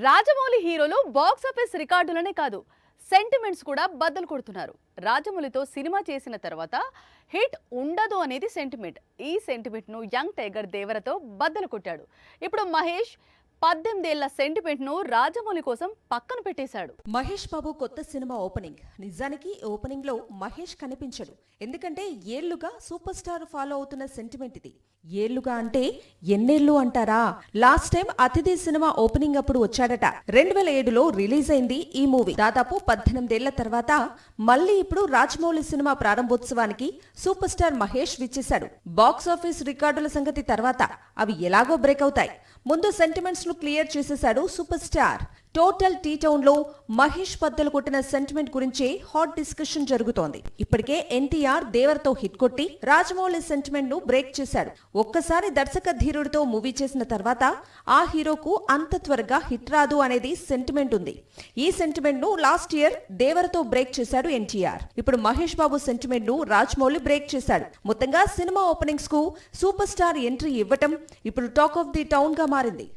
రాజమౌళి హీరోలు box office రికార్డులనే కాదు sentiments కూడా బద్దలు కొడుతున్నారు. రాజమౌళితో సినిమా చేసిన తర్వాత హిట్ ఉండదు అనేది సెంటిమెంట్. ఈ సెంటిమెంట్ ను యంగ్ టైగర్ దేవరతో బద్దలు కొట్టాడు. ఇప్పుడు మహేష్ 18 ఏళ్ల సెంటిమెంట్ ను రాజమౌళి కోసం పక్కన పెట్టేశాడు. మహేష్ బాబు కొత్త సినిమా ఓపెనింగ్. నిజానికి ఓపెనింగ్ లో మహేష్ కనిపించడు. ఎందుకంటే ఏళ్లుగా సూపర్ స్టార్ ఫాలో అవుతున్న సెంటిమెంట్ ఇది. ఏళ్లుగా అంటే ఎన్నేళ్లు అంటారా? లాస్ట్ టైం అతిథి సినిమా ఓపెనింగ్ అప్పుడు వచ్చాడట. 2007లో రిలీజ్ అయింది ఈ మూవీ. దాదాపు 18 ఏళ్ల తర్వాత మళ్ళీ ఇప్పుడు రాజమౌళి సినిమా ప్రారంభోత్సవానికి సూపర్ స్టార్ మహేష్ విచ్చేశాడు. బాక్స్ ఆఫీస్ రికార్డుల సంగతి తర్వాత అవి ఎలాగో బ్రేక్ అవుతాయి. ముందు సెంటిమెంట్స్ ను క్లియర్ చేసేశాడు super star. Total T town లో మహేష్ బద్దలు కొట్టిన సెంటిమెంట్ గురించే హాట్ డిస్కషన్ జరుగుతోంది. ఇప్పటికే ఎన్టీఆర్ దేవరతో హిట్ కొట్టి రాజమౌళి సెంటిమెంట్ ను బ్రేక్ చేశాడు. ఒక్కసారి దర్శక ధీరుడితో మూవీ చేసిన తర్వాత ఆ హీరోకు అంత త్వరగా హిట్ రాదు అనేది సెంటిమెంట్ ఉంది. ఈ సెంటిమెంట్ ను లాస్ట్ ఇయర్ దేవరతో బ్రేక్ చేశాడు ఎన్టీఆర్. ఇప్పుడు మహేష్ బాబు సెంటిమెంట్ ను రాజమౌళి బ్రేక్ చేశాడు. మొత్తంగా సినిమా ఓపెనింగ్స్ కు సూపర్ స్టార్ ఎంట్రీ ఇవ్వటం ఇప్పుడు టాక్ ఆఫ్ ది టౌన్ గా మారింది.